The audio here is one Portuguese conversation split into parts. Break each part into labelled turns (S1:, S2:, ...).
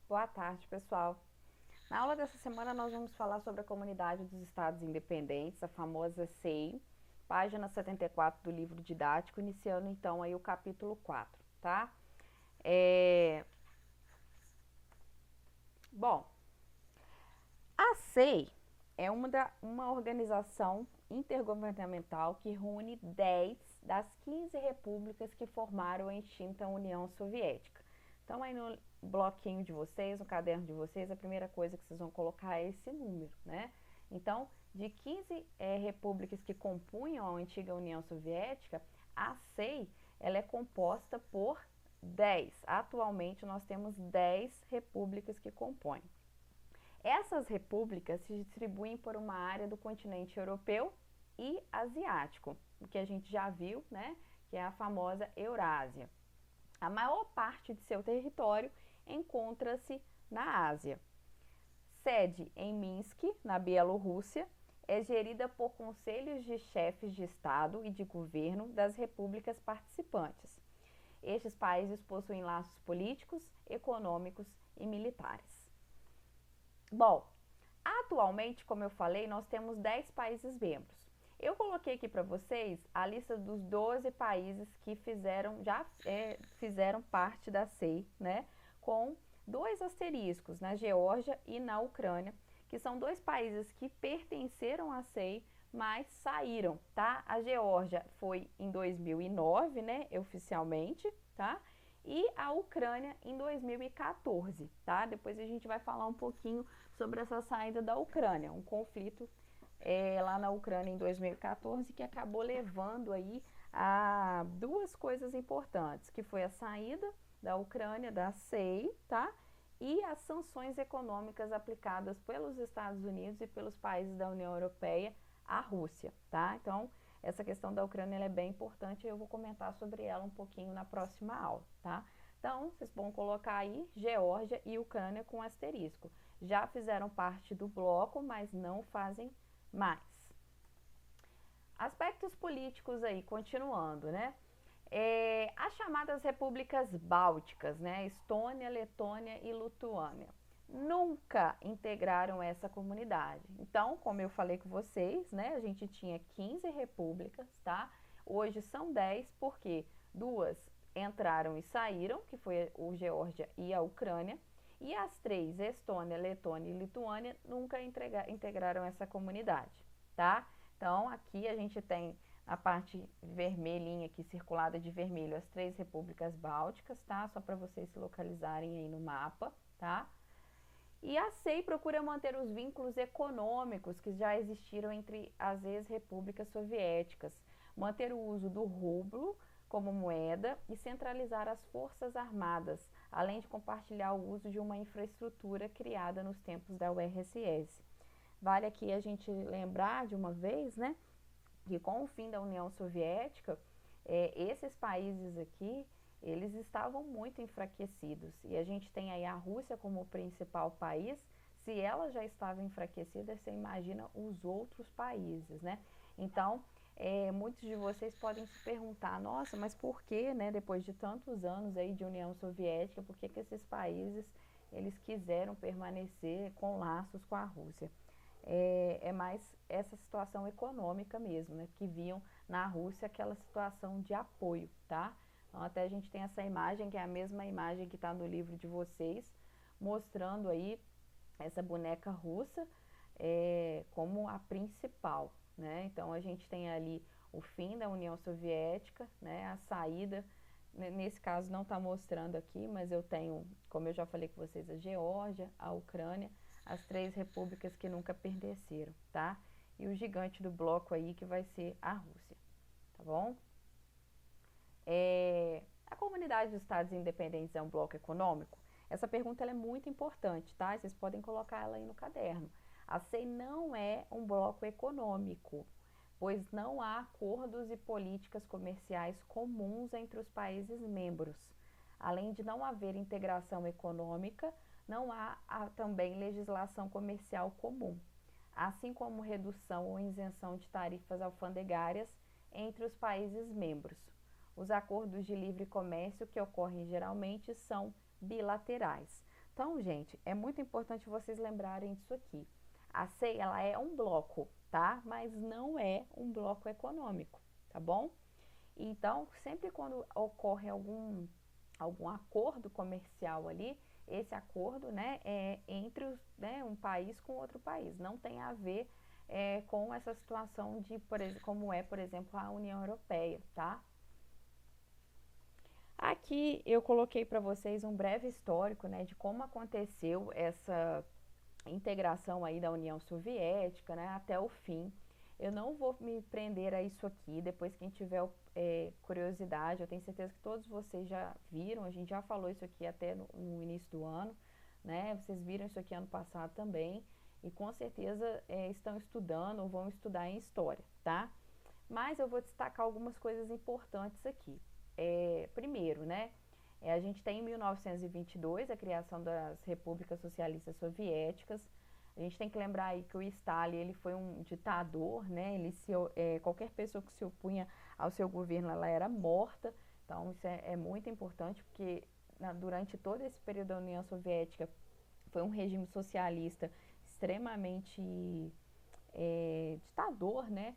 S1: Boa tarde, pessoal. Na aula dessa semana nós vamos falar sobre a Comunidade dos Estados Independentes, a famosa CEI, página 74 do livro didático, iniciando então aí o capítulo 4, tá? Bom, a CEI é uma organização intergovernamental que reúne 10 das 15 repúblicas que formaram a extinta União Soviética. Então, aí no bloquinho de vocês, no caderno de vocês, a primeira coisa que vocês vão colocar é esse número, né? Então, de 15 repúblicas que compunham a antiga União Soviética, a CEI ela é composta por 10. Atualmente, nós temos 10 repúblicas que compõem. Essas repúblicas se distribuem por uma área do continente europeu e asiático, o que a gente já viu, né, que é a famosa Eurásia. A maior parte de seu território encontra-se na Ásia. Sede em Minsk, na Bielorrússia, é gerida por conselhos de chefes de Estado e de governo das repúblicas participantes. Estes países possuem laços políticos, econômicos e militares. Bom, atualmente, como eu falei, nós temos 10 países membros. Eu coloquei aqui para vocês a lista dos 12 países que já fizeram parte da CEI, né? Com dois asteriscos, na Geórgia e na Ucrânia, que são dois países que pertenceram à CEI, mas saíram, tá? A Geórgia foi em 2009, né, oficialmente, tá? E a Ucrânia em 2014, tá? Depois a gente vai falar um pouquinho sobre essa saída da Ucrânia, um conflito lá na Ucrânia em 2014 que acabou levando aí a duas coisas importantes, que foi a saída da Ucrânia da CEI, tá? E as sanções econômicas aplicadas pelos Estados Unidos e pelos países da União Europeia à Rússia, tá? Então, essa questão da Ucrânia ela é bem importante e eu vou comentar sobre ela um pouquinho na próxima aula, tá? Então, vocês vão colocar aí Geórgia e Ucrânia com asterisco. Já fizeram parte do bloco, mas não fazem mais. Aspectos políticos aí, continuando, né? As chamadas repúblicas bálticas, né? Estônia, Letônia e Lituânia, nunca integraram essa comunidade. Então, como eu falei com vocês, né? A gente tinha 15 repúblicas, tá? Hoje são 10, porque duas entraram e saíram, que foi o Geórgia e a Ucrânia, e as três, Estônia, Letônia e Lituânia, nunca integraram essa comunidade, tá? Então, aqui a gente tem a parte vermelhinha aqui, circulada de vermelho, as três repúblicas bálticas, tá? Só para vocês se localizarem aí no mapa, tá? E a CEI procura manter os vínculos econômicos que já existiram entre as ex-repúblicas soviéticas, manter o uso do rublo como moeda e centralizar as forças armadas, além de compartilhar o uso de uma infraestrutura criada nos tempos da URSS. Vale aqui a gente lembrar de uma vez, né, que com o fim da União Soviética, esses países aqui, eles estavam muito enfraquecidos. E a gente tem aí a Rússia como o principal país. Se ela já estava enfraquecida, você imagina os outros países, né? Então, muitos de vocês podem se perguntar, nossa, mas por que, né, depois de tantos anos aí de União Soviética, por que esses países, eles quiseram permanecer com laços com a Rússia? É mais essa situação econômica mesmo, né? Que viam na Rússia aquela situação de apoio, tá? Então, até a gente tem essa imagem, que é a mesma imagem que está no livro de vocês, mostrando aí essa boneca russa como a principal, né? Então, a gente tem ali o fim da União Soviética, né? A saída, nesse caso não está mostrando aqui, mas eu tenho, como eu já falei com vocês, a Geórgia, a Ucrânia, as três repúblicas que nunca pertenceram, tá? E o gigante do bloco aí que vai ser a Rússia, tá bom? A comunidade dos Estados Independentes é um bloco econômico? Essa pergunta ela é muito importante, tá? Vocês podem colocar ela aí no caderno. A CEI não é um bloco econômico, pois não há acordos e políticas comerciais comuns entre os países membros. Além de não haver integração econômica, não há também legislação comercial comum, assim como redução ou isenção de tarifas alfandegárias entre os países membros. Os acordos de livre comércio que ocorrem geralmente são bilaterais. Então, gente, é muito importante vocês lembrarem disso aqui. A CEI, ela é um bloco, tá? Mas não é um bloco econômico, tá bom? Então, sempre quando ocorre algum acordo comercial ali, esse acordo, né, é entre né, um país com outro país. Não tem a ver com essa situação de, como é, por exemplo, a União Europeia, tá? Aqui eu coloquei para vocês um breve histórico, né, de como aconteceu essa integração aí da União Soviética, né, até o fim. Eu não vou me prender a isso aqui, depois quem tiver curiosidade, eu tenho certeza que todos vocês já viram, a gente já falou isso aqui até no início do ano, né, vocês viram isso aqui ano passado também, e com certeza estão estudando ou vão estudar em história, tá? Mas eu vou destacar algumas coisas importantes aqui. Primeiro, né, a gente tem em 1922 a criação das repúblicas socialistas soviéticas. A gente tem que lembrar aí que o Stalin, ele foi um ditador, né? Qualquer pessoa que se opunha ao seu governo, ela era morta. Então, isso é muito importante, porque durante todo esse período da União Soviética, foi um regime socialista extremamente ditador, né?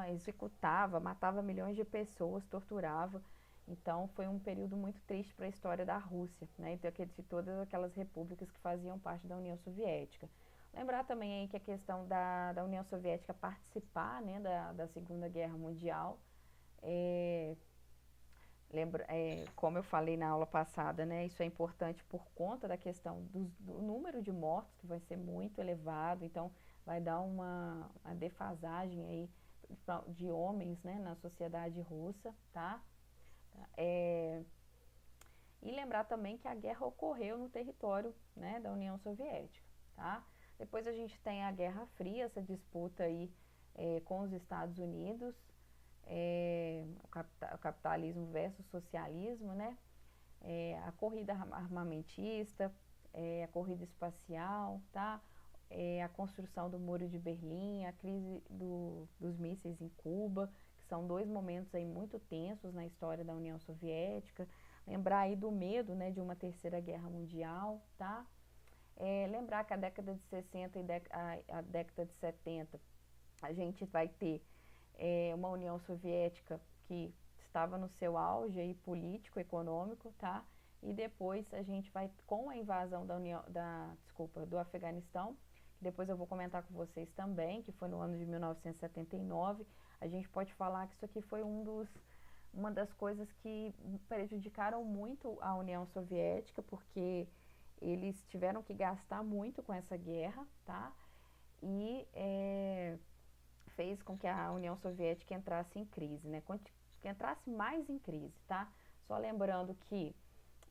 S1: Executava, matava milhões de pessoas, torturava. Então, foi um período muito triste para a história da Rússia, né? Então, de todas aquelas repúblicas que faziam parte da União Soviética. Lembrar também aí que a questão da União Soviética participar, né, da Segunda Guerra Mundial, como eu falei na aula passada, né, isso é importante por conta da questão do número de mortos, que vai ser muito elevado, então vai dar uma defasagem aí de homens, né, na sociedade russa, tá? E lembrar também que a guerra ocorreu no território, né, da União Soviética, tá? Depois a gente tem a Guerra Fria, essa disputa aí com os Estados Unidos, o capitalismo versus socialismo, né? A corrida armamentista, a corrida espacial, tá? A construção do Muro de Berlim, a crise dos mísseis em Cuba, que são dois momentos aí muito tensos na história da União Soviética. Lembrar aí do medo, né, de uma terceira guerra mundial, tá? Lembrar que a década de 60 e a década de 70 a gente vai ter uma União Soviética que estava no seu auge aí, político, econômico, tá? E depois a gente vai, com a invasão do Afeganistão, que depois eu vou comentar com vocês também, que foi no ano de 1979, a gente pode falar que isso aqui foi uma das coisas que prejudicaram muito a União Soviética, porque eles tiveram que gastar muito com essa guerra, tá? E fez com que a União Soviética entrasse em crise, né? Que entrasse mais em crise, tá? Só lembrando que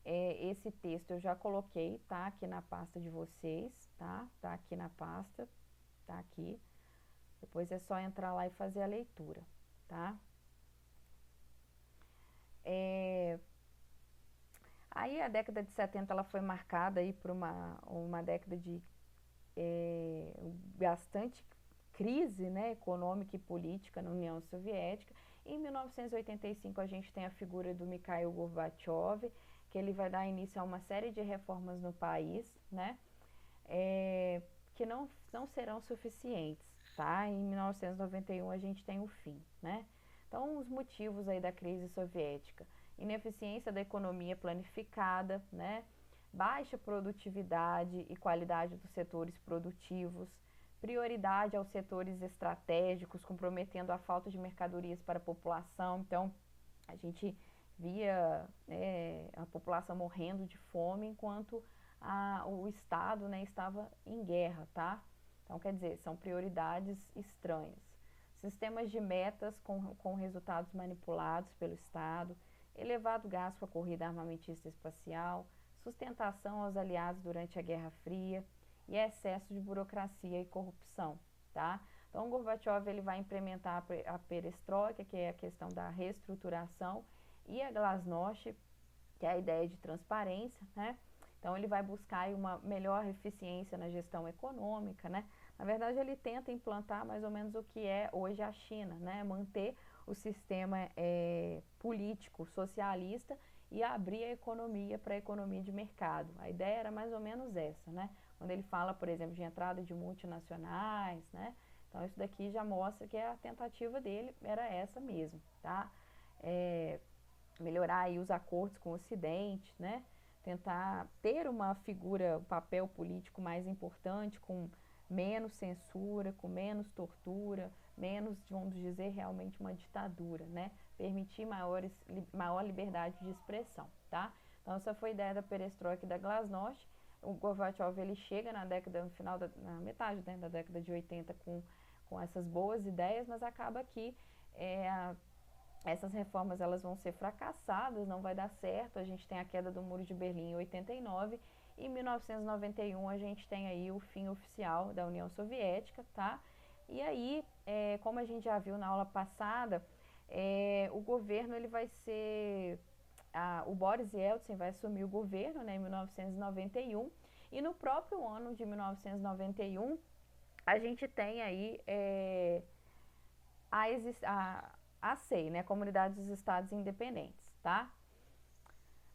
S1: esse texto eu já coloquei, tá? Aqui na pasta de vocês, tá? Tá aqui na pasta, tá aqui. Depois é só entrar lá e fazer a leitura, tá? Aí a década de 70 ela foi marcada aí por uma década de bastante crise, né, econômica e política na União Soviética. Em 1985 a gente tem a figura do Mikhail Gorbachev, que ele vai dar início a uma série de reformas no país, né, que não serão suficientes, tá? Em 1991 a gente tem o fim, né? Então, os motivos aí da crise soviética: ineficiência da economia planificada, né? Baixa produtividade e qualidade dos setores produtivos, prioridade aos setores estratégicos, comprometendo a falta de mercadorias para a população. Então, a gente via a população morrendo de fome enquanto o Estado, né, estava em guerra, tá? Então, quer dizer, são prioridades estranhas. Sistemas de metas com resultados manipulados pelo Estado, elevado gasto com a corrida armamentista espacial, sustentação aos aliados durante a Guerra Fria e excesso de burocracia e corrupção, tá? Então, o Gorbachev ele vai implementar a perestroika, que é a questão da reestruturação, e a glasnost, que é a ideia de transparência, né? Então, ele vai buscar uma melhor eficiência na gestão econômica, né? Na verdade, ele tenta implantar mais ou menos o que é hoje a China, né? Manter o sistema político socialista e abrir a economia para a economia de mercado. A ideia era mais ou menos essa, né? Quando ele fala, por exemplo, de entrada de multinacionais, né? Então isso daqui já mostra que a tentativa dele era essa mesmo, tá? Melhorar aí os acordos com o Ocidente, né? Tentar ter uma figura, um papel político mais importante, com menos censura, com menos tortura, menos, vamos dizer, realmente uma ditadura, né? Permitir maior liberdade de expressão, tá? Então essa foi a ideia da perestroika e da glasnost. O Gorbachev, ele chega na metade, né, da década de 80 com essas boas ideias, mas acaba que essas reformas elas vão ser fracassadas, não vai dar certo. A gente tem a queda do Muro de Berlim em 89 e em 1991 a gente tem aí o fim oficial da União Soviética, tá? E aí, como a gente já viu na aula passada, o governo ele vai ser o Boris Yeltsin vai assumir o governo, né, em 1991 e no próprio ano de 1991 a gente tem aí a CEI, né, Comunidade dos Estados Independentes, tá?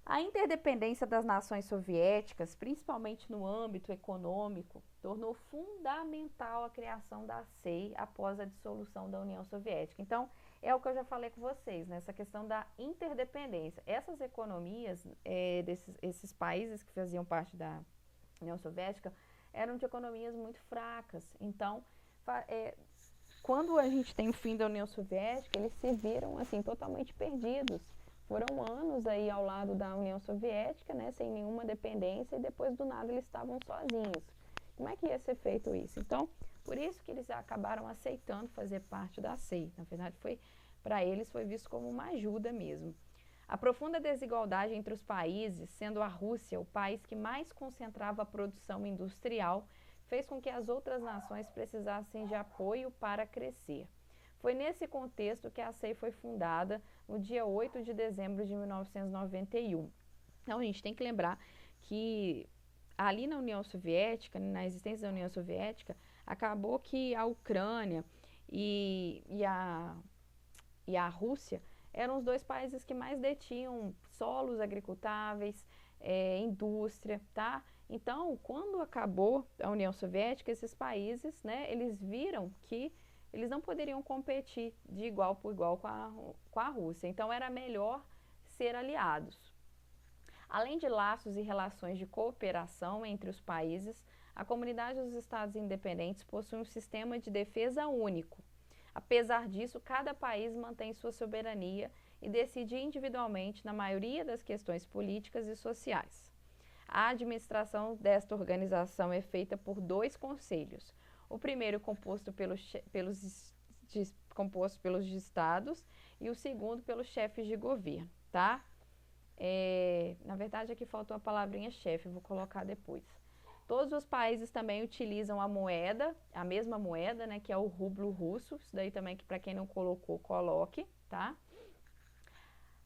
S1: A interdependência das nações soviéticas, principalmente no âmbito econômico, tornou fundamental a criação da CEI após a dissolução da União Soviética. Então, é o que eu já falei com vocês, né? Essa questão da interdependência. Essas economias desses países que faziam parte da União Soviética eram de economias muito fracas. Então, quando a gente tem o fim da União Soviética, eles se viram assim totalmente perdidos. Foram anos aí ao lado da União Soviética, né, sem nenhuma dependência, e depois do nada eles estavam sozinhos. Como é que ia ser feito isso? Então, por isso que eles acabaram aceitando fazer parte da CEI. Na verdade, para eles foi visto como uma ajuda mesmo. A profunda desigualdade entre os países, sendo a Rússia o país que mais concentrava a produção industrial, fez com que as outras nações precisassem de apoio para crescer. Foi nesse contexto que a CEI foi fundada no dia 8 de dezembro de 1991. Então, a gente tem que lembrar que ali na União Soviética, na existência da União Soviética, acabou que a Ucrânia e a Rússia eram os dois países que mais detinham solos agricultáveis, indústria, tá? Então, quando acabou a União Soviética, esses países, né, eles viram que eles não poderiam competir de igual por igual com a Rússia. Então, era melhor ser aliados. Além de laços e relações de cooperação entre os países, a Comunidade dos Estados Independentes possui um sistema de defesa único. Apesar disso, cada país mantém sua soberania e decide individualmente na maioria das questões políticas e sociais. A administração desta organização é feita por 2 conselhos. O primeiro composto pelos estados e o segundo pelos chefes de governo, tá? Na verdade, aqui faltou a palavrinha chefe, vou colocar depois. Todos os países também utilizam a mesma moeda, né, que é o rublo russo. Isso daí também, que para quem não colocou, coloque, tá?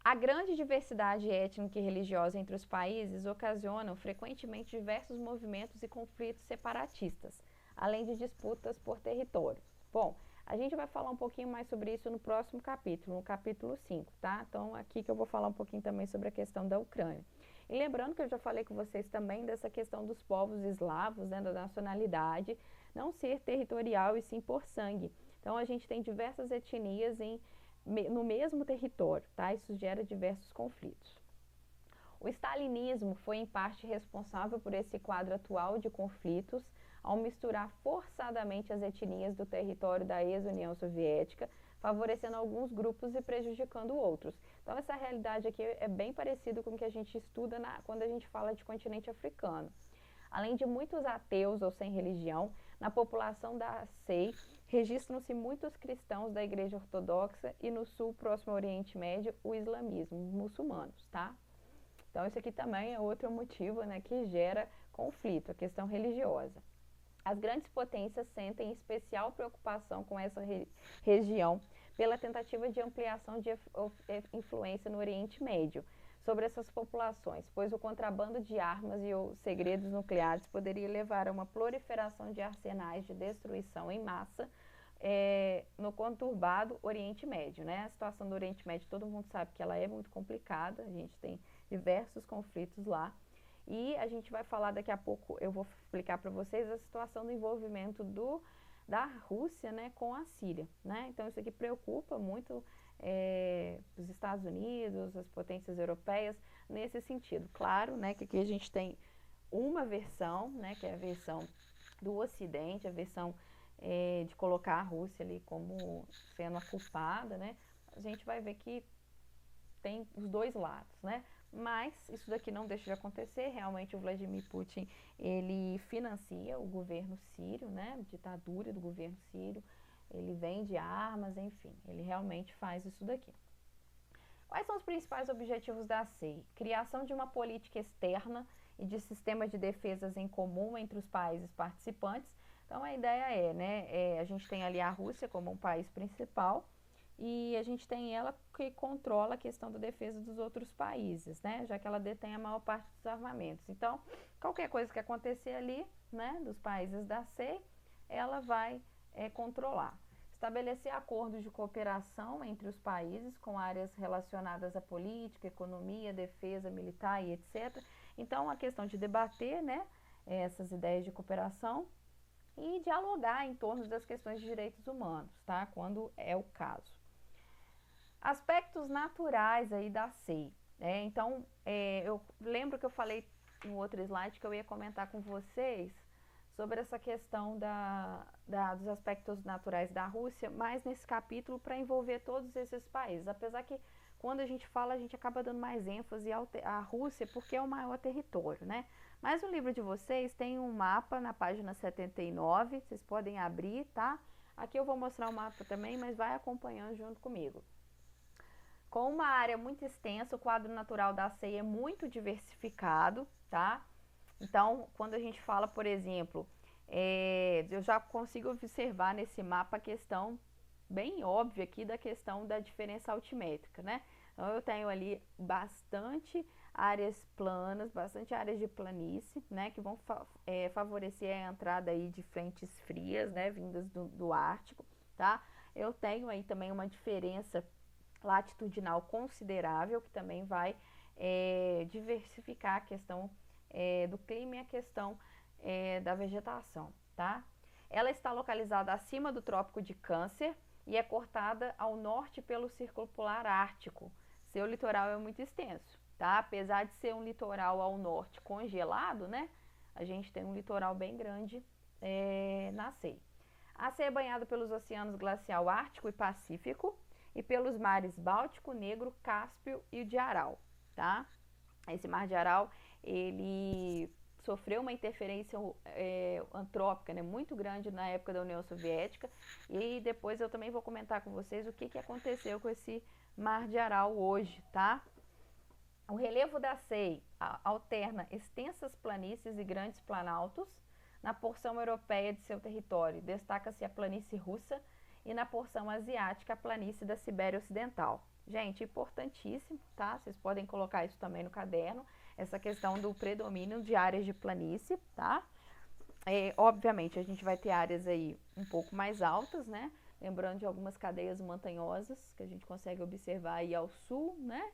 S1: A grande diversidade étnica e religiosa entre os países ocasionam frequentemente diversos movimentos e conflitos separatistas, além de disputas por territórios. Bom, a gente vai falar um pouquinho mais sobre isso no próximo capítulo, no capítulo 5, tá? Então, aqui que eu vou falar um pouquinho também sobre a questão da Ucrânia. E lembrando que eu já falei com vocês também dessa questão dos povos eslavos, né, da nacionalidade, não ser territorial e sim por sangue. Então, a gente tem diversas etnias no mesmo território, tá? Isso gera diversos conflitos. O stalinismo foi em parte responsável por esse quadro atual de conflitos, ao misturar forçadamente as etnias do território da ex-União Soviética, favorecendo alguns grupos e prejudicando outros. Então, essa realidade aqui é bem parecida com o que a gente estuda quando a gente fala de continente africano. Além de muitos ateus ou sem religião, na população da CEI, registram-se muitos cristãos da Igreja Ortodoxa e no sul, próximo ao Oriente Médio, o islamismo, os muçulmanos, tá? Então, isso aqui também é outro motivo, né, que gera conflito, a questão religiosa. As grandes potências sentem especial preocupação com essa região pela tentativa de ampliação de influência no Oriente Médio sobre essas populações, pois o contrabando de armas e os segredos nucleares poderia levar a uma proliferação de arsenais de destruição em massa no conturbado Oriente Médio, né? A situação do Oriente Médio, todo mundo sabe que ela é muito complicada, a gente tem diversos conflitos lá. E a gente vai falar daqui a pouco, eu vou explicar para vocês a situação do envolvimento da Rússia, né, com a Síria, né? Então isso aqui preocupa muito os Estados Unidos, as potências europeias nesse sentido. Claro, né, que aqui a gente tem uma versão, né, que é a versão do Ocidente, a versão de colocar a Rússia ali como sendo a culpada, né? A gente vai ver que tem os dois lados, né? Mas isso daqui não deixa de acontecer. Realmente o Vladimir Putin, ele financia o governo sírio, né? A ditadura do governo sírio. Ele vende armas, enfim, ele realmente faz isso daqui. Quais são os principais objetivos da SEI? Criação de uma política externa e de sistemas de defesas em comum entre os países participantes. Então a ideia a gente tem ali a Rússia como um país principal, e a gente tem ela que controla a questão da defesa dos outros países, né? Já que ela detém a maior parte dos armamentos. Então, qualquer coisa que acontecer ali, né, dos países da SEI, ela vai controlar. Estabelecer acordos de cooperação entre os países com áreas relacionadas à política, economia, defesa, militar e etc. Então, a questão de debater, né, essas ideias de cooperação e dialogar em torno das questões de direitos humanos, tá? Quando é o caso. Aspectos naturais aí da SEI. Então, eu lembro que eu falei no outro slide que eu ia comentar com vocês sobre essa questão dos aspectos naturais da Rússia, mas nesse capítulo para envolver todos esses países. Apesar que quando a gente fala, a gente acaba dando mais ênfase à Rússia porque é o maior território, né? Mas no livro de vocês tem um mapa na página 79, vocês podem abrir, tá? Aqui eu vou mostrar o mapa também, mas vai acompanhando junto comigo. Com uma área muito extensa, o quadro natural da SEI é muito diversificado, tá? Então, quando a gente fala, por exemplo, eu já consigo observar nesse mapa a questão bem óbvia aqui da questão da diferença altimétrica, né? Então, eu tenho ali bastante áreas planas, bastante áreas de planície, né? Que vão favorecer a entrada aí de frentes frias, né? Vindas do Ártico, tá? Eu tenho aí também uma diferença latitudinal considerável, que também vai diversificar a questão do clima e a questão da vegetação, tá? Ela está localizada acima do Trópico de Câncer e é cortada ao norte pelo Círculo Polar Ártico. Seu litoral é muito extenso, tá? Apesar de ser um litoral ao norte congelado, né? A gente tem um litoral bem grande na SEI. A SEI é banhada pelos oceanos glacial Ártico e Pacífico e pelos mares Báltico, Negro, Cáspio e o de Aral, tá? Esse mar de Aral, ele sofreu uma interferência antrópica, né, muito grande na época da União Soviética, e depois eu também vou comentar com vocês o que aconteceu com esse mar de Aral hoje, tá? O relevo da SEI alterna extensas planícies e grandes planaltos. Na porção europeia de seu território, destaca-se a planície russa, e na porção asiática, a planície da Sibéria Ocidental. Gente, importantíssimo, tá? Vocês podem colocar isso também no caderno, essa questão do predomínio de áreas de planície, tá? Obviamente, a gente vai ter áreas aí um pouco mais altas, né? Lembrando de algumas cadeias montanhosas que a gente consegue observar aí ao sul, né?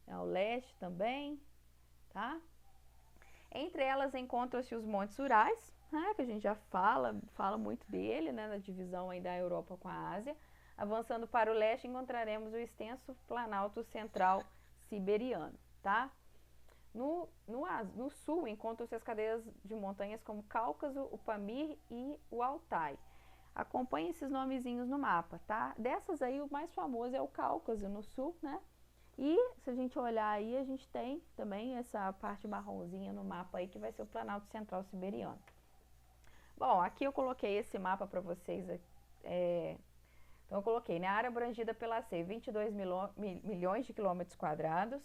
S1: Ao leste também, tá? Entre elas encontram-se os Montes Urais, que a gente já fala muito dele, né, na divisão aí da Europa com a Ásia. Avançando para o leste, encontraremos o extenso Planalto Central Siberiano, tá? No sul, encontram-se as cadeias de montanhas como Cáucaso, o Pamir e o Altai. Acompanhe esses nomezinhos no mapa, tá? Dessas aí, o mais famoso é o Cáucaso, no sul, né? E se a gente olhar aí, a gente tem também essa parte marronzinha no mapa aí, que vai ser o Planalto Central Siberiano. Bom, aqui eu coloquei esse mapa para vocês. Então eu coloquei, né, a área abrangida pela SEI, 22 milhões de quilômetros quadrados,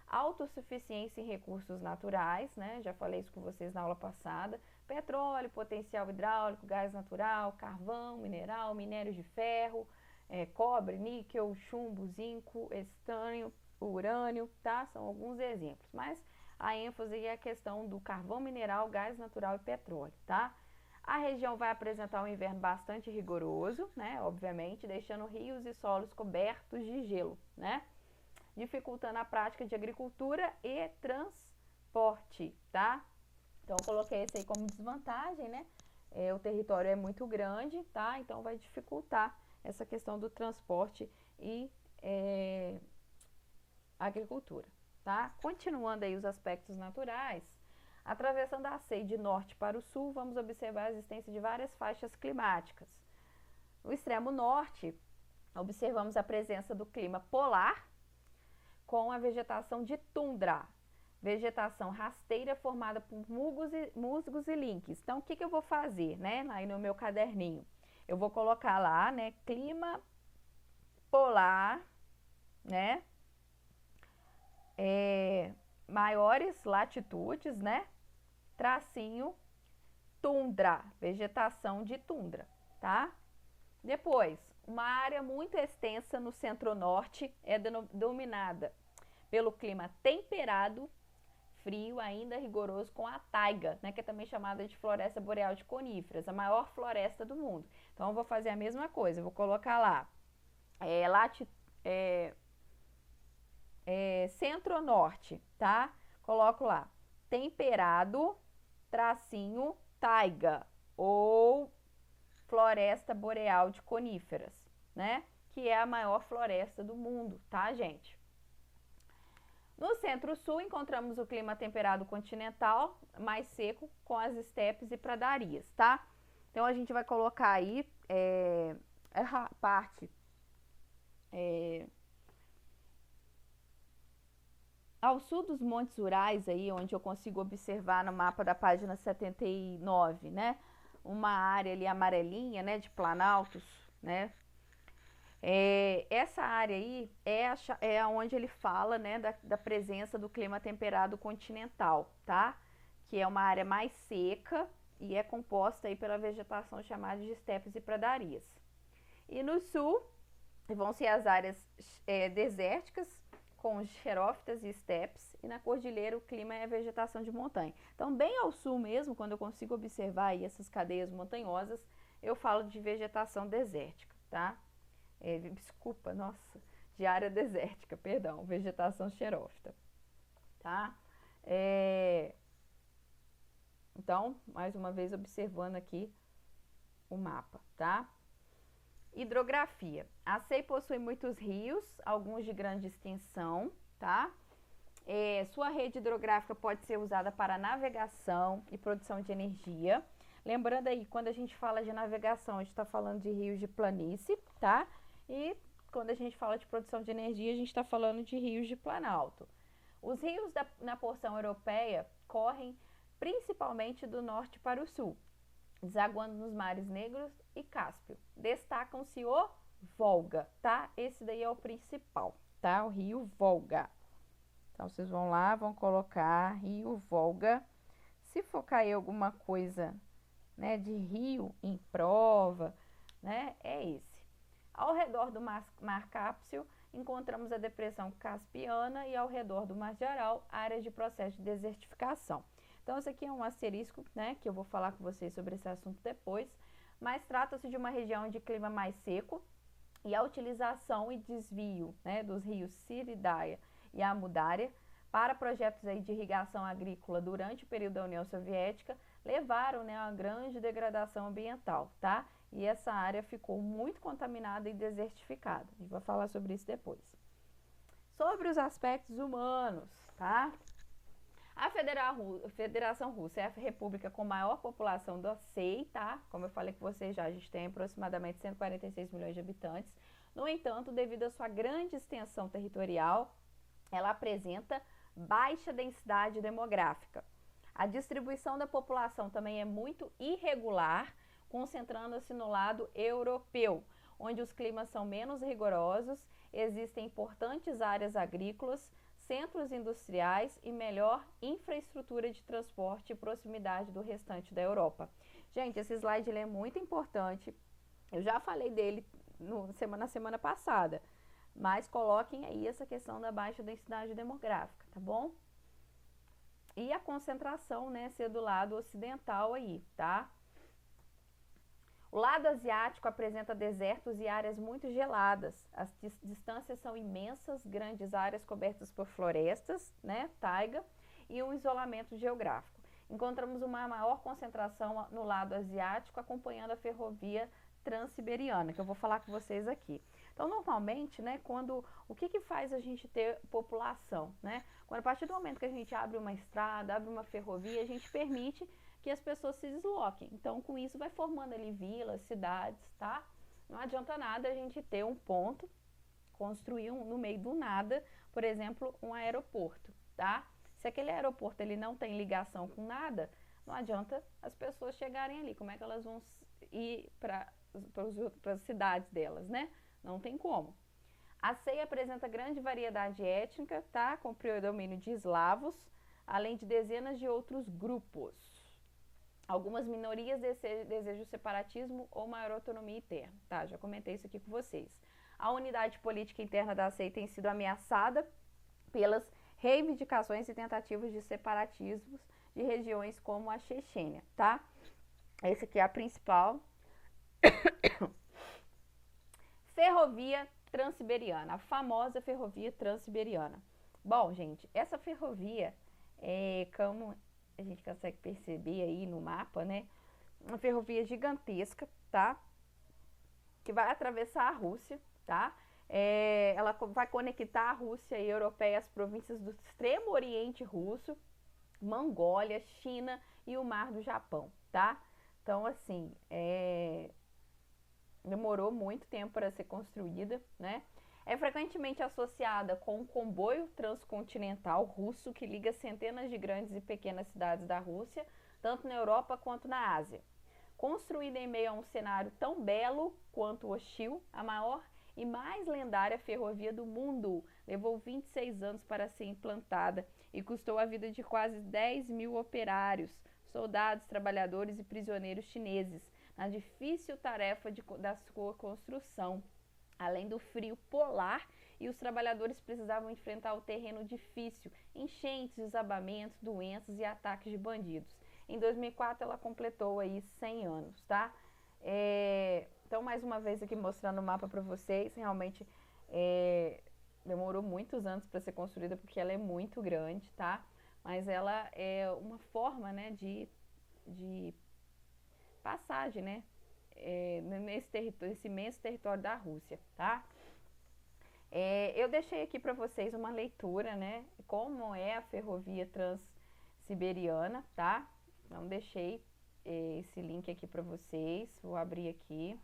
S1: autossuficiência em recursos naturais, né, já falei isso com vocês na aula passada, petróleo, potencial hidráulico, gás natural, carvão, mineral, minério de ferro, cobre, níquel, chumbo, zinco, estanho, urânio, tá? São alguns exemplos, mas a ênfase é a questão do carvão mineral, gás natural e petróleo, tá? A região vai apresentar um inverno bastante rigoroso, né? Obviamente, deixando rios e solos cobertos de gelo, né? dificultando a prática de agricultura e transporte, tá? Então, eu coloquei esse aí como desvantagem, né? O território é muito grande, tá? Então, vai dificultar essa questão do transporte e agricultura, tá? Continuando aí os aspectos naturais, atravessando a SEI de norte para o sul, vamos observar a existência de várias faixas climáticas. No extremo norte, observamos a presença do clima polar, com a vegetação de tundra, vegetação rasteira formada por musgos e linques. Então, o que eu vou fazer, né? Aí no meu caderninho, eu vou colocar lá, né? Clima polar, né? Maiores latitudes, né? Tracinho, tundra, vegetação de tundra, tá? Depois, uma área muito extensa no centro-norte é dominada pelo clima temperado, frio, ainda rigoroso, com a taiga, né, que é também chamada de floresta boreal de coníferas, a maior floresta do mundo. Então, eu vou fazer a mesma coisa, eu vou colocar lá, centro-norte, tá? Coloco lá, temperado, tracinho, taiga, ou floresta boreal de coníferas, né? Que é a maior floresta do mundo, tá, gente? No centro-sul, encontramos o clima temperado continental, mais seco, com as estepes e pradarias, tá? Então, a gente vai colocar aí a parte ao sul dos Montes Urais, aí, onde eu consigo observar no mapa da página 79, né? Uma área ali amarelinha, né, de planaltos, né? Essa área aí é onde ele fala, né, da presença do clima temperado continental, tá? Que é uma área mais seca e é composta aí pela vegetação chamada de estepes e pradarias. E no sul vão ser as áreas desérticas, com xerófitas e estepes, e na cordilheira o clima é vegetação de montanha. Então, bem ao sul mesmo, quando eu consigo observar aí essas cadeias montanhosas, eu falo de vegetação desértica, tá? Desculpa, nossa, de área desértica, perdão, vegetação xerófita, tá? Então, mais uma vez observando aqui o mapa, tá? Hidrografia. A SEI possui muitos rios, alguns de grande extensão, tá? Sua rede hidrográfica pode ser usada para navegação e produção de energia. Lembrando aí, quando a gente fala de navegação, a gente está falando de rios de planície, tá? E quando a gente fala de produção de energia, a gente está falando de rios de planalto. Os rios na porção europeia correm principalmente do norte para o sul, desaguando nos mares Negros e Cáspio. Destacam-se o Volga, tá? Esse daí é o principal, tá? O rio Volga. Então, vocês vão lá, vão colocar rio Volga. Se for cair alguma coisa, né, de rio em prova, né, é esse. Ao redor do Mar Cáspio, encontramos a depressão Caspiana e ao redor do Mar de Aral, áreas de processo de desertificação. Então, esse aqui é um asterisco, né, que eu vou falar com vocês sobre esse assunto depois, mas trata-se de uma região de clima mais seco e a utilização e desvio, né, dos rios Siridaia e Amudária para projetos aí de irrigação agrícola durante o período da União Soviética levaram, né, a uma grande degradação ambiental, tá? E essa área ficou muito contaminada e desertificada. A gente vai falar sobre isso depois. Sobre os aspectos humanos, tá? A Federação Russa é a república com maior população da SEI, tá? Como eu falei com vocês já, a gente tem aproximadamente 146 milhões de habitantes. No entanto, devido à sua grande extensão territorial, ela apresenta baixa densidade demográfica. A distribuição da população também é muito irregular, concentrando-se no lado europeu, onde os climas são menos rigorosos, existem importantes áreas agrícolas, centros industriais e melhor infraestrutura de transporte e proximidade do restante da Europa. Gente, esse slide ele é muito importante. Eu já falei dele na semana passada, mas coloquem aí essa questão da baixa densidade demográfica, tá bom? E a concentração, né, ser do lado ocidental aí, tá? O lado asiático apresenta desertos e áreas muito geladas. As distâncias são imensas, grandes áreas cobertas por florestas, né, taiga, e um isolamento geográfico. Encontramos uma maior concentração no lado asiático, acompanhando a ferrovia Transiberiana, que eu vou falar com vocês aqui. Então, normalmente, né, o que faz a gente ter população, né? Quando a partir do momento que a gente abre uma estrada, abre uma ferrovia, a gente permite que as pessoas se desloquem. Então, com isso, vai formando ali vilas, cidades, tá? Não adianta nada a gente ter um ponto, construir no meio do nada, por exemplo, um aeroporto, tá? Se aquele aeroporto ele não tem ligação com nada, não adianta as pessoas chegarem ali. Como é que elas vão ir para as cidades delas, né? Não tem como. A ceia apresenta grande variedade étnica, tá? Com predomínio de eslavos, além de dezenas de outros grupos. Algumas minorias desejam separatismo ou maior autonomia interna, tá? Já comentei isso aqui com vocês. A unidade política interna da CEI tem sido ameaçada pelas reivindicações e tentativas de separatismos de regiões como a Chechênia, tá? Essa aqui é a principal. Ferrovia Transiberiana, a famosa ferrovia Transiberiana. Bom, gente, essa ferrovia, como a gente consegue perceber aí no mapa, né? Uma ferrovia gigantesca, tá? Que vai atravessar a Rússia, tá? Ela vai conectar a Rússia e a europeia às províncias do extremo oriente russo, Mongólia, China e o Mar do Japão, tá? Então, assim, demorou muito tempo para ser construída, né? É frequentemente associada com um comboio transcontinental russo que liga centenas de grandes e pequenas cidades da Rússia, tanto na Europa quanto na Ásia. Construída em meio a um cenário tão belo quanto hostil, a maior e mais lendária ferrovia do mundo levou 26 anos para ser implantada e custou a vida de quase 10 mil operários, soldados, trabalhadores e prisioneiros chineses, na difícil tarefa da sua construção. Além do frio polar, e os trabalhadores precisavam enfrentar o terreno difícil, enchentes, desabamentos, doenças e ataques de bandidos. Em 2004, ela completou aí 100 anos, tá? Então, mais uma vez aqui mostrando o mapa para vocês, realmente demorou muitos anos para ser construída, porque ela é muito grande, tá? Mas ela é uma forma, né, de passagem, né? Nesse imenso território da Rússia, tá? Eu deixei aqui para vocês uma leitura, né? Como é a ferrovia Transiberiana, tá? Então, deixei esse link aqui para vocês. Vou abrir aqui.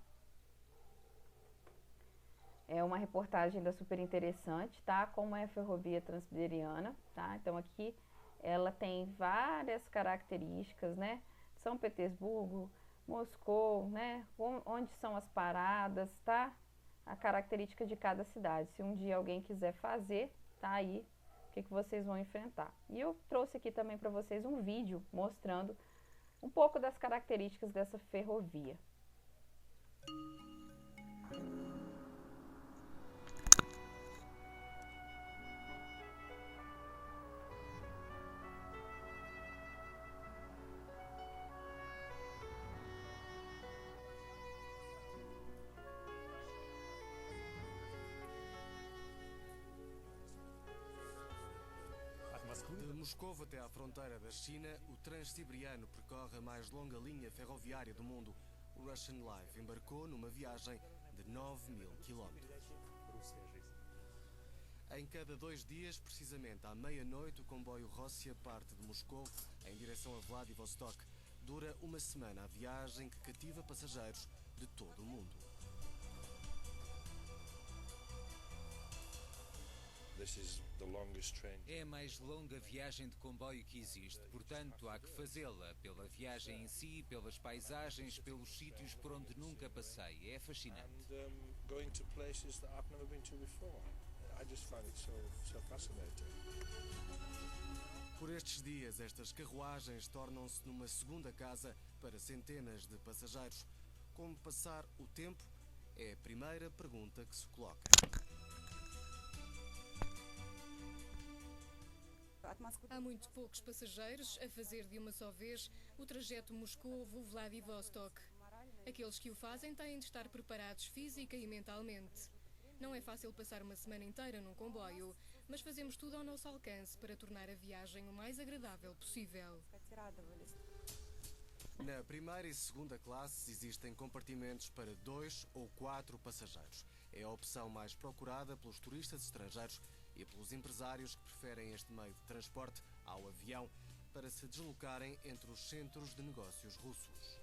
S1: É uma reportagem da Super Interessante, tá? Como é a ferrovia Transiberiana, tá? Então, aqui ela tem várias características, né? São Petersburgo, Moscou, né? Onde são as paradas, tá? A característica de cada cidade. Se um dia alguém quiser fazer, tá aí o que vocês vão enfrentar. E eu trouxe aqui também para vocês um vídeo mostrando um pouco das características dessa ferrovia.
S2: De Moscou até à fronteira da China, o Transiberiano percorre a mais longa linha ferroviária do mundo. O Russian Life embarcou numa viagem de 9.000 quilómetros. Em cada 2 dias, precisamente à meia-noite, o comboio Rossiya parte de Moscou em direção a Vladivostok. Dura uma semana a viagem que cativa passageiros de todo o mundo.
S3: É a mais longa viagem de comboio que existe, portanto há que fazê-la pela viagem em si, pelas paisagens, pelos sítios por onde nunca passei. É fascinante.
S2: Por estes dias, estas carruagens tornam-se numa segunda casa para centenas de passageiros. Como passar o tempo é a primeira pergunta que se coloca.
S4: Há muito poucos passageiros a fazer de uma só vez o trajeto Moscovo-Vladivostok. Aqueles que o fazem têm de estar preparados física e mentalmente. Não é fácil passar uma semana inteira num comboio, mas fazemos tudo ao nosso alcance para tornar a viagem o mais agradável possível.
S2: Na primeira e segunda classes existem compartimentos para 2 ou 4 passageiros. É a opção mais procurada pelos turistas estrangeiros e pelos empresários que preferem este meio de transporte ao avião para se deslocarem entre os centros de negócios russos.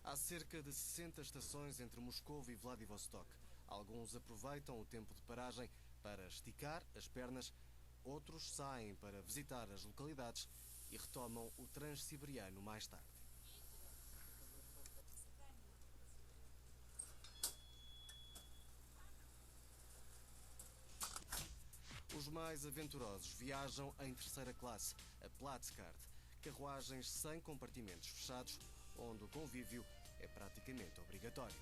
S2: Há cerca de 60 estações entre Moscou e Vladivostok. Alguns aproveitam o tempo de paragem para esticar as pernas, outros saem para visitar as localidades e retomam o Transsiberiano mais tarde. Os mais aventurosos viajam em terceira classe, a Platzkart, carruagens sem compartimentos fechados, onde o convívio é praticamente obrigatório.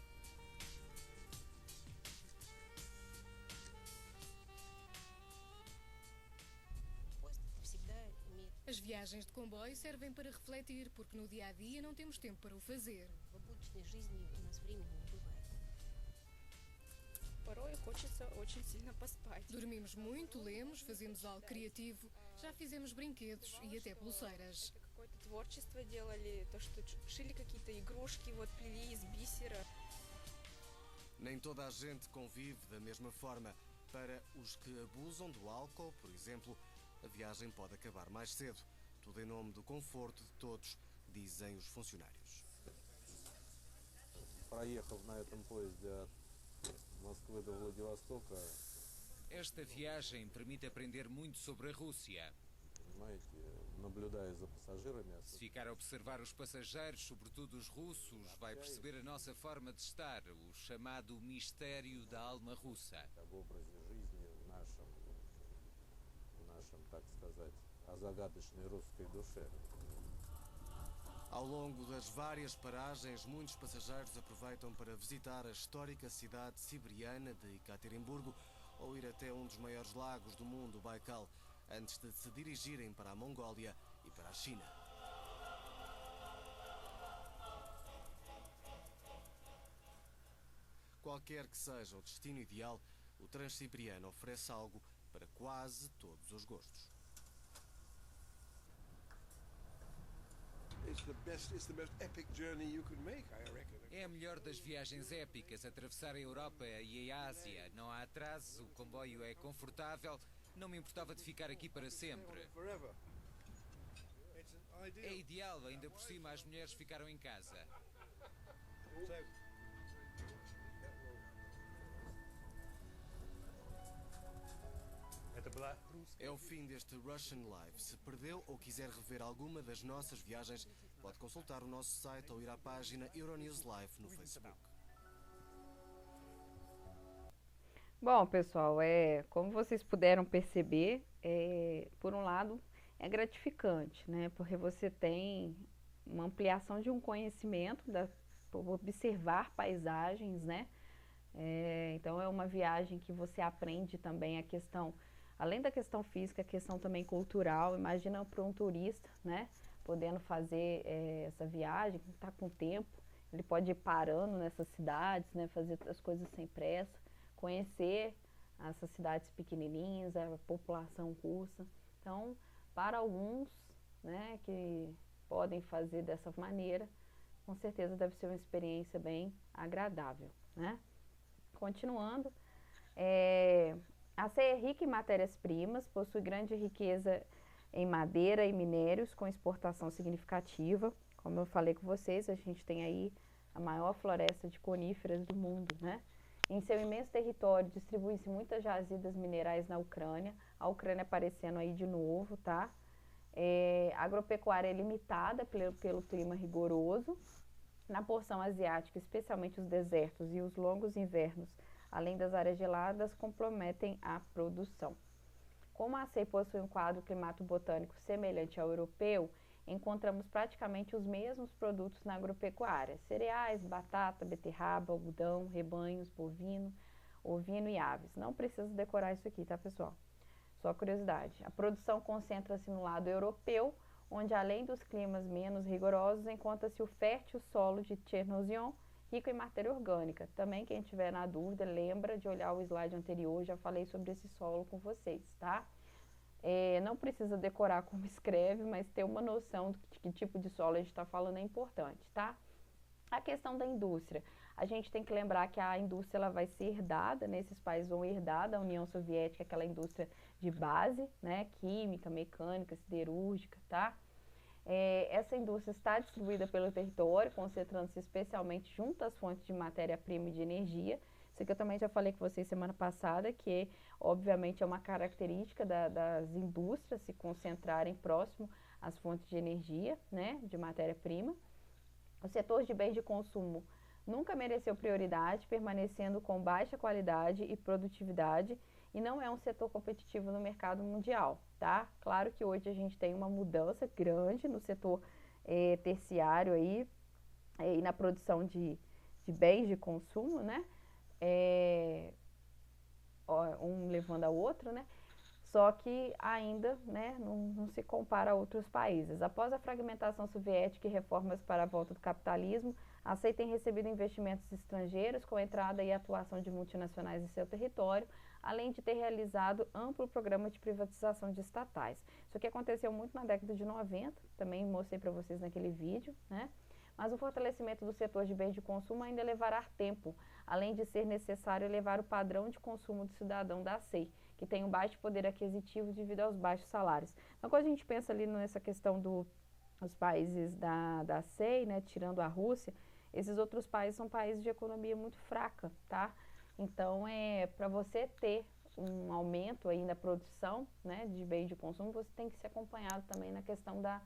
S4: As viagens de comboio servem para refletir, porque no dia a dia não temos tempo para o fazer. Dormimos muito, lemos, fazemos algo criativo, já fizemos brinquedos e até pulseiras.
S2: Nem toda a gente convive da mesma forma. Para os que abusam do álcool, por exemplo, a viagem pode acabar mais cedo. Tudo em nome do conforto de todos, dizem os funcionários.
S5: Проехав на этом поезде от Москвы до Владивостока,
S3: Esta viagem permite aprender muito sobre a Rússia.
S5: понимаете, наблюдая за пассажирами,
S3: Se ficar a observar os passageiros, sobretudo os russos, vai perceber a nossa forma de estar, o chamado mistério da alma russa.
S5: об образе жизни в нашем, так сказать, о загадочной русской душе.
S2: Ao longo das várias paragens, muitos passageiros aproveitam para visitar a histórica cidade siberiana de Ekaterimburgo ou ir até um dos maiores lagos do mundo, o Baikal, antes de se dirigirem para a Mongólia e para a China. Qualquer que seja o destino ideal, o Transsiberiano oferece algo para quase todos os gostos.
S6: It's the most epic journey you could make, I reckon.
S3: É a melhor das viagens épicas, atravessar a Europa e a Ásia. Não há atraso, o comboio é confortável. Não me importava de ficar aqui para sempre.
S6: Forever. It's an
S3: É
S6: ideal.
S3: ideal, ainda por cima as mulheres ficaram em casa.
S2: É o fim deste Russian Live. Se perdeu ou quiser rever alguma das nossas viagens, pode consultar o nosso site ou ir à página Euronews Live no Facebook.
S1: Bom, pessoal, como vocês puderam perceber, por um lado é gratificante, né? Porque você tem uma ampliação de um conhecimento, por observar paisagens, né? Então é uma viagem que você aprende também a questão, além da questão física, a questão também cultural. Imagina para um turista, né? Podendo fazer essa viagem, tá com tempo, ele pode ir parando nessas cidades, né? Fazer as coisas sem pressa, conhecer essas cidades pequenininhas, a população russa. Então, para alguns, né, que podem fazer dessa maneira, com certeza deve ser uma experiência bem agradável, né? Continuando, a CE é rica em matérias-primas, possui grande riqueza em madeira e minérios, com exportação significativa. Como eu falei com vocês, a gente tem aí a maior floresta de coníferas do mundo, né? Em seu imenso território distribuem-se muitas jazidas minerais na Ucrânia, a Ucrânia aparecendo aí de novo, tá? A agropecuária é limitada pelo clima rigoroso. Na porção asiática, especialmente os desertos e os longos invernos, além das áreas geladas, comprometem a produção. Como a ACEI possui um quadro climato-botânico semelhante ao europeu, encontramos praticamente os mesmos produtos na agropecuária: cereais, batata, beterraba, algodão, rebanhos, bovino, ovino e aves. Não precisa decorar isso aqui, tá, pessoal? Só curiosidade. A produção concentra-se no lado europeu, onde além dos climas menos rigorosos, encontra-se o fértil solo de Chernozem, rico em matéria orgânica. Também, quem tiver na dúvida, lembra de olhar o slide anterior, já falei sobre esse solo com vocês, tá? Não precisa decorar como escreve, mas ter uma noção de que tipo de solo a gente está falando é importante, tá? A questão da indústria. A gente tem que lembrar que a indústria ela vai ser herdada, né? Esses países vão herdar da União Soviética aquela indústria de base, né? Química, mecânica, siderúrgica, tá? Essa indústria está distribuída pelo território, concentrando-se especialmente junto às fontes de matéria-prima e de energia. Isso aqui eu também já falei com vocês semana passada, que obviamente é uma característica das indústrias se concentrarem próximo às fontes de energia, né, de matéria-prima. O setor de bens de consumo nunca mereceu prioridade, permanecendo com baixa qualidade e produtividade, e não é um setor competitivo no mercado mundial, tá? Claro que hoje a gente tem uma mudança grande no setor terciário aí, e na produção de bens de consumo, né? Um levando ao outro, né? Só que ainda, né, não se compara a outros países. Após a fragmentação soviética e reformas para a volta do capitalismo, a SEI tem recebido investimentos estrangeiros com a entrada e atuação de multinacionais em seu território, além de ter realizado amplo programa de privatização de estatais. Isso aqui aconteceu muito na década de 90, também mostrei para vocês naquele vídeo, né? Mas o fortalecimento do setor de bens de consumo ainda levará tempo, além de ser necessário elevar o padrão de consumo do cidadão da SEI, que tem um baixo poder aquisitivo devido aos baixos salários. Então, quando a gente pensa ali nessa questão dos países da SEI, né, tirando a Rússia, esses outros países são países de economia muito fraca, tá? Então, para você ter um aumento aí na produção, né, de bens de consumo, você tem que ser acompanhado também na questão da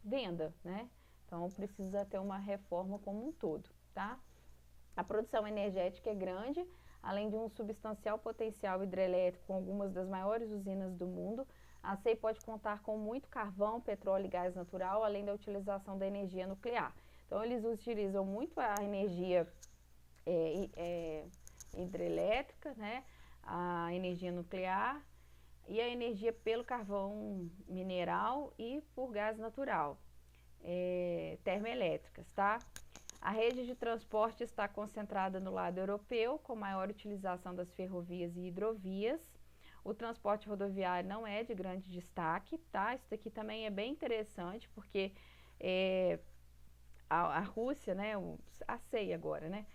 S1: venda, né? Então, precisa ter uma reforma como um todo, tá? A produção energética é grande, além de um substancial potencial hidrelétrico com algumas das maiores usinas do mundo. A SEI pode contar com muito carvão, petróleo e gás natural, além da utilização da energia nuclear. Então, eles utilizam muito a energia hidrelétrica, né? A energia nuclear e a energia pelo carvão mineral e por gás natural. Termoelétricas, tá? A rede de transporte está concentrada no lado europeu, com maior utilização das ferrovias e hidrovias. O transporte rodoviário não é de grande destaque, tá? Isso daqui também é bem interessante, porque a Rússia, né, a SEI agora, né,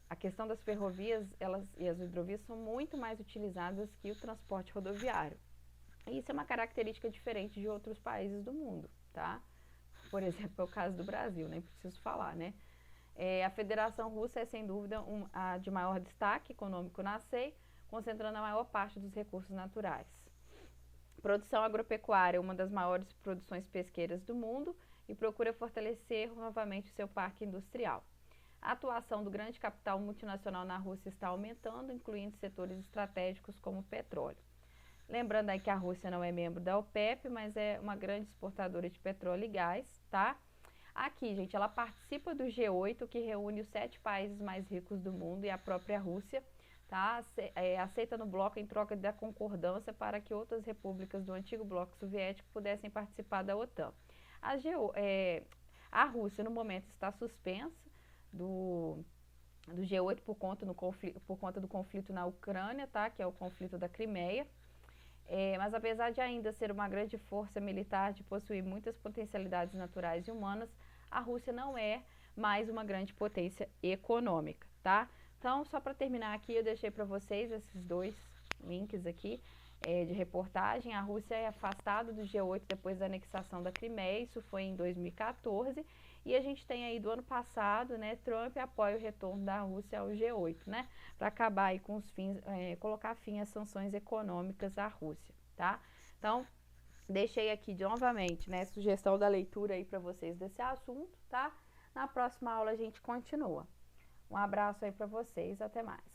S1: a questão das ferrovias e as hidrovias são muito mais utilizadas que o transporte rodoviário. E isso é uma característica diferente de outros países do mundo, tá? Por exemplo, é o caso do Brasil, nem preciso falar, né? A Federação Russa é, sem dúvida, a de maior destaque econômico na SEI, concentrando a maior parte dos recursos naturais. Produção agropecuária é uma das maiores produções pesqueiras do mundo e procura fortalecer novamente o seu parque industrial. A atuação do grande capital multinacional na Rússia está aumentando, incluindo setores estratégicos como o petróleo. Lembrando aí que a Rússia não é membro da OPEP, mas é uma grande exportadora de petróleo e gás, tá? Aqui, gente, ela participa do G8, que reúne os 7 países mais ricos do mundo e a própria Rússia, tá? Aceita no bloco em troca da concordância para que outras repúblicas do antigo bloco soviético pudessem participar da OTAN. A Rússia, no momento, está suspensa do G8 por conta do conflito na Ucrânia, tá? Que é o conflito da Crimeia. Mas apesar de ainda ser uma grande força militar, de possuir muitas potencialidades naturais e humanas, a Rússia não é mais uma grande potência econômica, tá? Então, só para terminar aqui, eu deixei para vocês esses 2 links aqui de reportagem. A Rússia é afastada do G8 depois da anexação da Crimeia, isso foi em 2014, e a gente tem aí do ano passado, né, Trump apoia o retorno da Rússia ao G8, né, para acabar aí com os fins, colocar fim às sanções econômicas à Rússia, tá? Então, deixei aqui novamente, né, sugestão da leitura aí para vocês desse assunto, tá? Na próxima aula a gente continua. Um abraço aí para vocês, até mais.